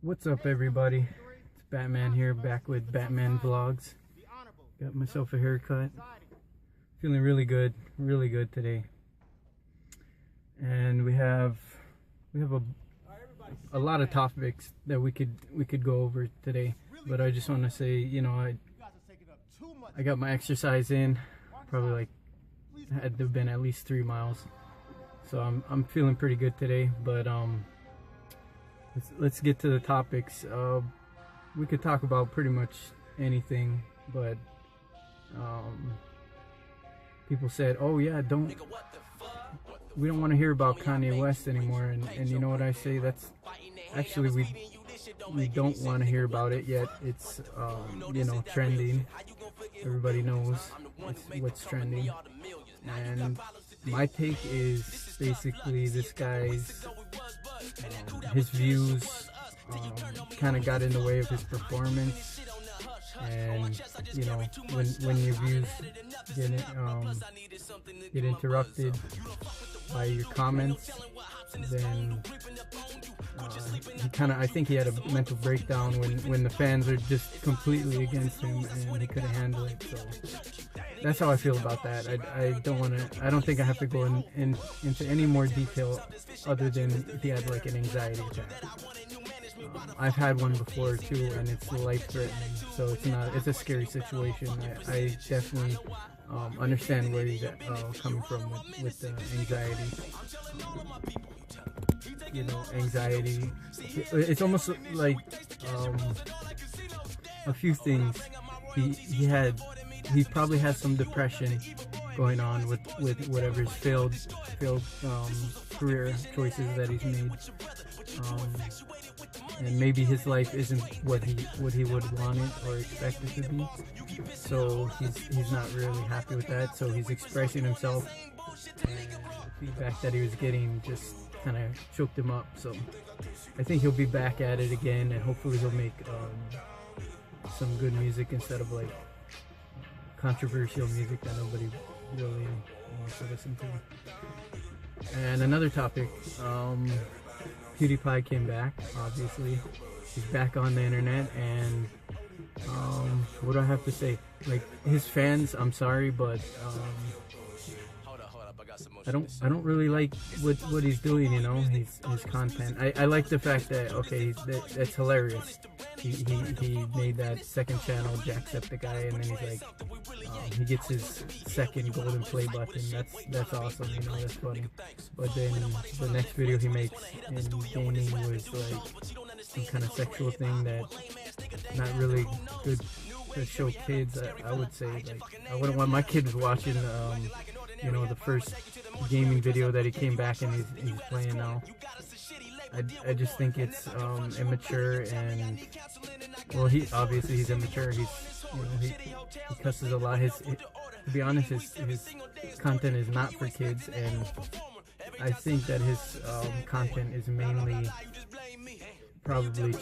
What's up, everybody? It's Batman here, back with Batman Vlogs. Got myself a haircut. Feeling really good today. And we have a lot of topics that we could go over today. But I just want to say, you know, I got my exercise in. Probably like had to have been at least 3 miles. So I'm feeling pretty good today. But let's get to the topics. We could talk about pretty much anything, but people said, "Oh yeah, we don't want to hear about Kanye West anymore." And you know what I say? That's actually we don't want to hear about it yet. It's you know, trending. Everybody knows what's trending, and my take is basically this guy's his views kind of got in the way of his performance, and you know, when your views get interrupted by your comments, then I think he had a mental breakdown when the fans are just completely against him and he couldn't handle it. So that's how I feel about that. I don't think I have to go into any more detail other than if he had like an anxiety attack. I've had one before too, and it's life-threatening, so it's a scary situation. I definitely understand where he's coming from with the anxiety. You know, anxiety. It's almost like a few things. He probably has some depression going on with whatever his failed career choices that he's made. And maybe his life isn't what he would want it or expect it to be. So he's not really happy with that. So he's expressing himself, and the feedback that he was getting just kind of choked him up. So I think he'll be back at it again, and hopefully he'll make some good music instead of like controversial music that nobody really wants to listen to. And another topic, Pewdiepie came back. Obviously he's back on the internet, and what do I have to say? Like, his fans, I'm sorry, but I don't really like what he's doing, you know, his content. I like the fact that, okay, that's hilarious. He made that second channel, Jacksepticeye, and then he's like, he gets his second golden play button. That's awesome, you know, that's funny. But then the next video he makes in gaming was like some kind of sexual thing that not really good to show kids. I would say, like, I wouldn't want my kids watching you know, the first gaming video that he came back and he's playing now. I just think it's immature, and well, he's immature. He's, you know, he cusses a lot. To be honest, his content is not for kids, and I think that his content is mainly probably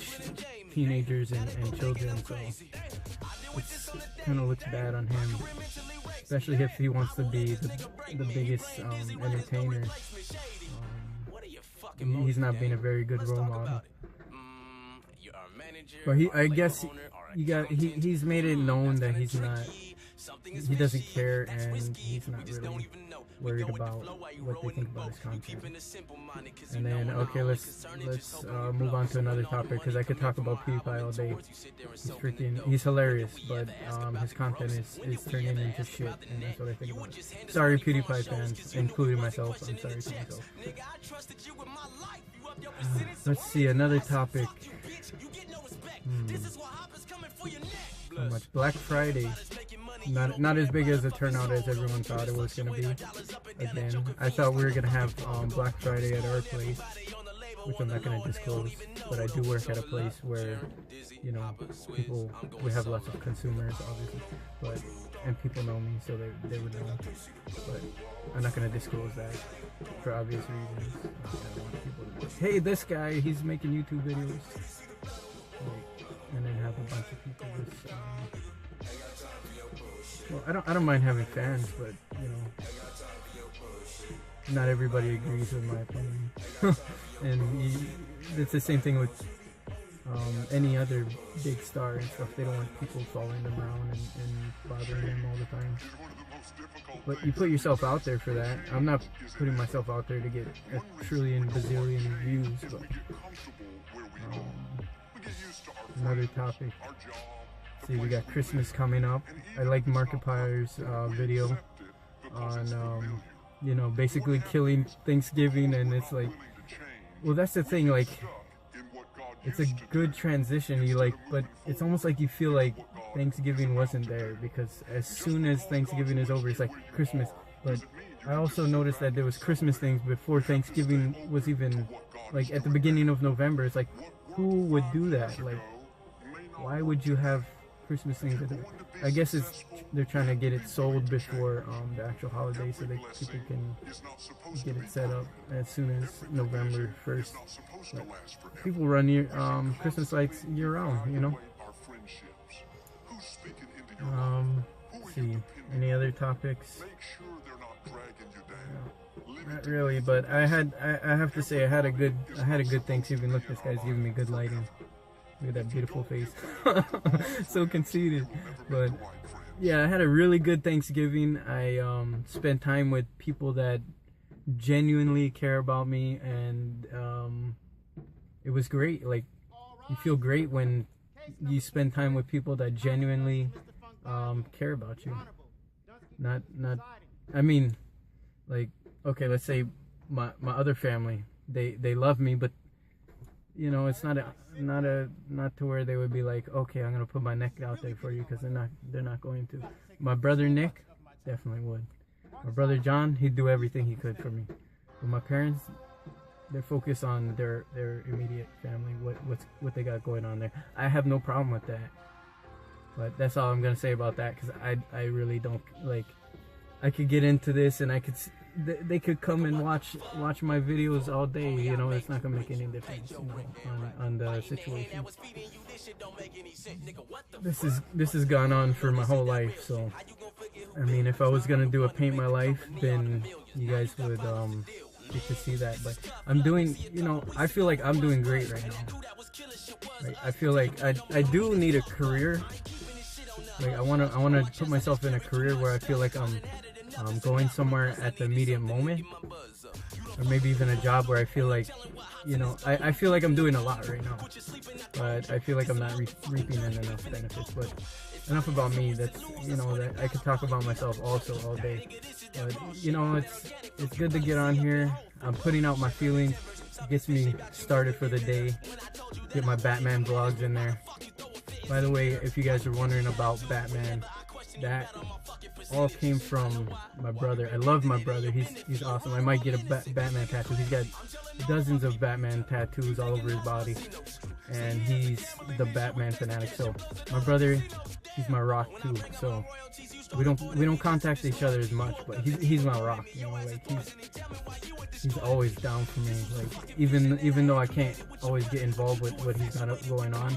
teenagers and children. So it kind of looks bad on him, especially if he wants to be the biggest entertainer. He's not being a very good role model. But I guess he's made it known that he doesn't care, and he's not really worried about what they think about his content. And then, okay, let's move on to another topic, because I could talk about PewDiePie all day. He's hilarious, but his content is turning into shit, and that's what I think about it. Sorry, PewDiePie fans, including myself. I'm sorry to myself. Let's see, another topic. So much. Black Friday, not as big as a turnout as everyone thought it was going to be. Again, I thought we were going to have Black Friday at our place, which I'm not going to disclose, but I do work at a place where, you know, we have lots of consumers, obviously, and people know me, so they would know, but I'm not going to disclose that for obvious reasons. I don't want people to be, hey, this guy, he's making YouTube videos, and then have a bunch of people just, well, I don't mind having fans, but, you know, not everybody agrees with my opinion. And it's the same thing with any other big star and stuff. They don't want people following them around and bothering them all the time. But you put yourself out there for that. I'm not putting myself out there to get a trillion, bazillion views, but another topic. See, we got Christmas coming up. I like Markiplier's video on, you know, basically killing Thanksgiving, and it's like, well, that's the thing, like, it's a good transition, but it's almost like you feel like Thanksgiving wasn't there, because as soon as Thanksgiving is over, it's like Christmas. But I also noticed that there was Christmas things before Thanksgiving was even, like, at the beginning of November. It's like, who would do that? Like, why would you have Christmas things? I guess they're trying to get it sold before the actual holiday, so that people can get it set up as soon as November 1st. But people run Christmas lights year round, you know. Let's see, any other topics? Not really, but I have to say I had a good Thanksgiving. Look, this guy's giving me good lighting. Look at that beautiful face. So conceited. But yeah, I had a really good Thanksgiving. I spent time with people that genuinely care about me, and it was great. Like, you feel great when you spend time with people that genuinely care about you. Not I mean, like, okay, let's say my other family, they love me, but you know, it's not to where they would be like, okay, I'm gonna put my neck out there for you, because they're not going to. My brother Nick definitely would. My brother John, he'd do everything he could for me. But my parents, they're focused on their immediate family, what they got going on there. I have no problem with that. But that's all I'm gonna say about that, because I really don't, like, I could get into this and they could come and watch my videos all day, you know. It's not gonna make any difference, you know, on the situation. This has gone on for my whole life, so I mean, if I was gonna do a paint my life, then you guys would get to see that. But I'm doing, you know, I feel like I'm doing great right now. Like, I feel like I do need a career. Like, I wanna put myself in a career where I feel like I'm going somewhere at the immediate moment, or maybe even a job where I feel like, you know, I feel like I'm doing a lot right now, but I feel like I'm not reaping in enough benefits. But enough about me. That's, you know, that I could talk about myself also all day. But you know, it's good to get on here. I'm putting out my feelings. It gets me started for the day. Get my Batman vlogs in there. By the way, if you guys are wondering about Batman, that all came from my brother. I love my brother. He's awesome. I might get a Batman tattoo. He's got dozens of Batman tattoos all over his body, and he's the Batman fanatic. So my brother, he's my rock too. So we don't contact each other as much, but he's my rock. You know, like he's always down for me. Like, even though I can't always get involved with what he's got going on.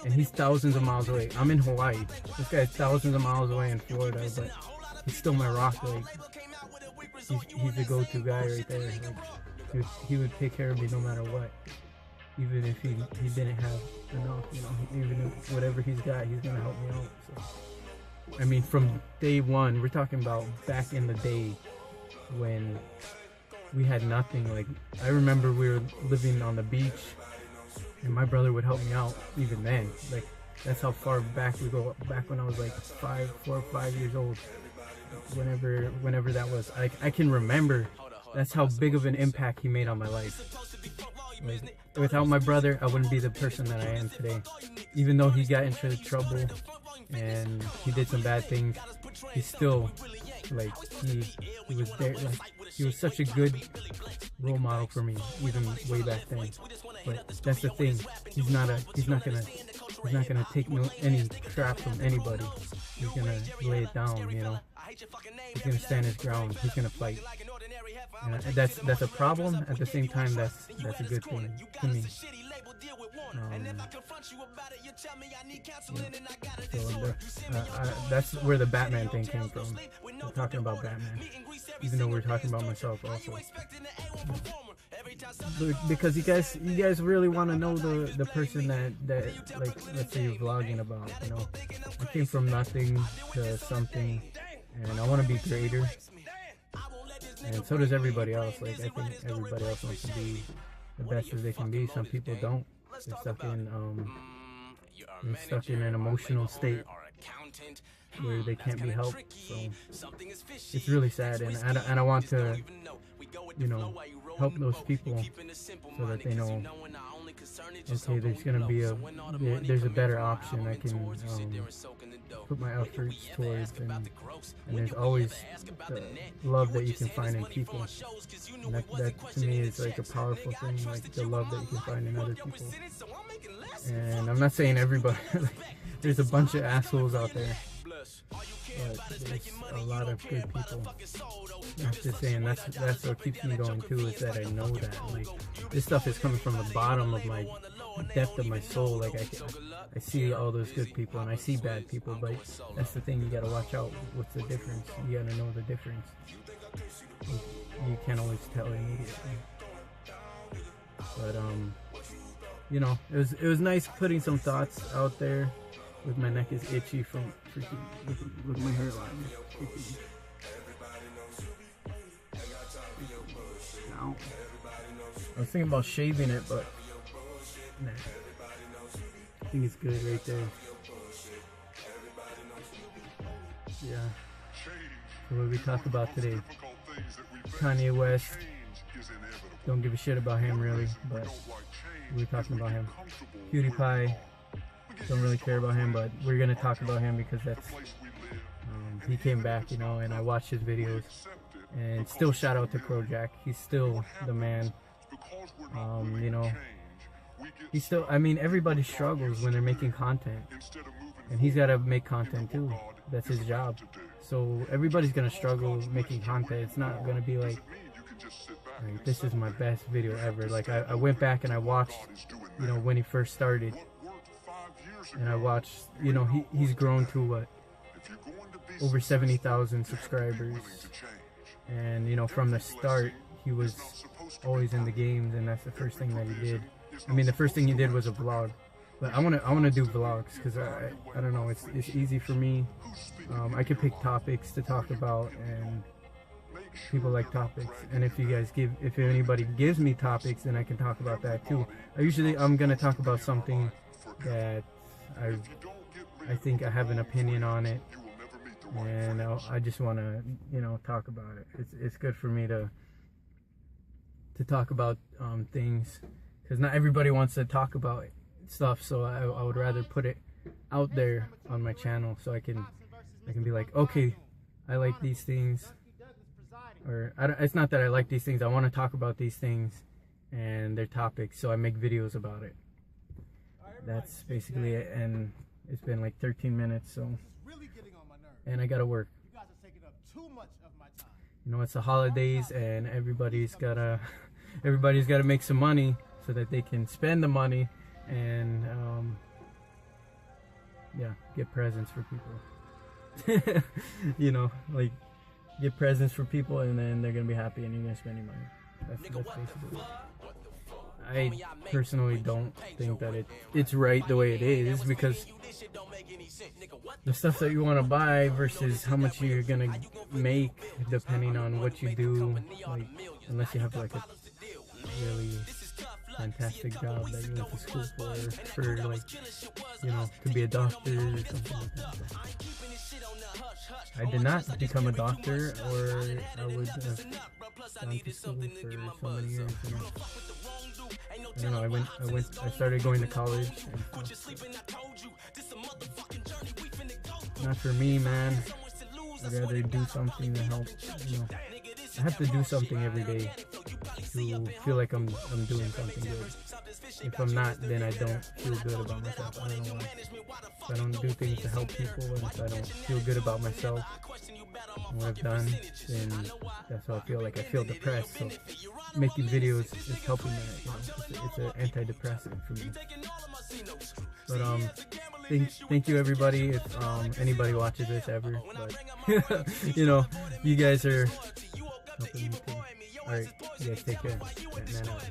And he's thousands of miles away. I'm in Hawaii. This guy's thousands of miles away in Florida, but he's still my rock. Like, he's the go-to guy right there. Like, he would take care of me no matter what. Even if he didn't have enough, you know. Even if whatever he's got, he's gonna help me out. So, I mean, from day one, we're talking about back in the day when we had nothing. Like, I remember we were living on the beach, and my brother would help me out even then. Like, that's how far back we go. Back when I was like 4 or 5 years old. Whenever that was. I can remember. That's how big of an impact he made on my life. Like, without my brother, I wouldn't be the person that I am today. Even though he got into trouble and he did some bad things, he still, like, he was there. Like, he was such a good role model for me, even way back then. But that's the thing. He's not gonna take any crap from anybody. He's gonna lay it down, you know. He's gonna stand his ground. He's gonna fight. And that's a problem. At the same time, that's a good thing to me. So that's where the Batman thing came from. We're talking about Batman, even though we're talking about myself also. because you guys really want to know the person that like, let's say you're vlogging about, you know. I came from nothing to something, and I want to be greater, and so does everybody else. Like, I think everybody else wants to be the best as they can be. Some people don't. They're stuck in an emotional state where they can't be helped. So it's really sad, and I want to, you know, help those people so that they know, okay, there's gonna be there's a better option I can put my efforts towards, and there's always the love that you can find in people, and that to me is like a powerful thing, like the love that you can find in other people. And I'm not saying everybody, like, there's a bunch of assholes out there, but there's a lot of good people. I'm just saying that's what keeps me going too, is that I know that, like, this stuff is coming from the bottom of my depth of my soul. Like, I see all those good people and I see bad people, but that's the thing, you gotta watch out. What's the difference? You gotta know the difference. You can't always tell immediately. But you know, it was nice putting some thoughts out there. With my neck is itchy from freaking look at my hairline. Ow. I was thinking about shaving it, but nah. I think it's good right there. Yeah. So what we talked about today? Kanye West. Don't give a shit about him really, but we're talking about him. Pewdiepie. Don't really care about him, but we're gonna talk about him because that's he came back, you know, and I watched his videos. And still shout out to Kojak. He's still the man. You know, he's still, I mean, everybody struggles when they're making content, and he's got to make content too. That's his job. So everybody's gonna struggle making content. It's not gonna be like this is my best video ever. Like, I went back and I watched, you know, when he first started, and I watched, you know, he's grown to what, over 70,000 subscribers. And, you know, from the start, he was always in the games, and that's the first thing that he did. I mean, the first thing he did was a vlog. But I wanna do vlogs, because I don't know, it's easy for me. I can pick topics to talk about, and people like topics. And if anybody gives me topics, then I can talk about that too. I'm gonna talk about something that I think I have an opinion on it, and I just want to, you know, talk about it. It's good for me to talk about things, because not everybody wants to talk about stuff. So I would rather put it out there on my channel, so I can be like, okay, I like these things, or it's not that I like these things. I want to talk about these things and their topics, so I make videos about it. That's basically it, and it's been like 13 minutes, so, and I gotta work. You know, it's the holidays, and everybody's gotta make some money so that they can spend the money and yeah, get presents for people. You know, like, get presents for people, and then they're gonna be happy, and you're gonna spend your money. That's basically it. I personally don't think that it's right the way it is, because the stuff that you want to buy versus how much you're gonna make, depending on what you do, like, unless you have like a really fantastic job that you went to school for like, you know, to be a doctor or something like that. I did not become a doctor, or I would have gone to school for so many years. I don't know, I started going to college, and not for me, man. I'd rather do something to help, you know. I have to do something every day to feel like I'm doing something good. If I'm not, then I don't feel good about myself. I don't know why. If I don't do things to help people, and if I don't feel good about myself and what I've done, then that's how I feel. Like, I feel depressed. So making videos is helping that. You know, it's an antidepressant for me. But thank you everybody, if anybody watches this ever. But you know, you guys are helping me too. All right, you guys take care. Batman out.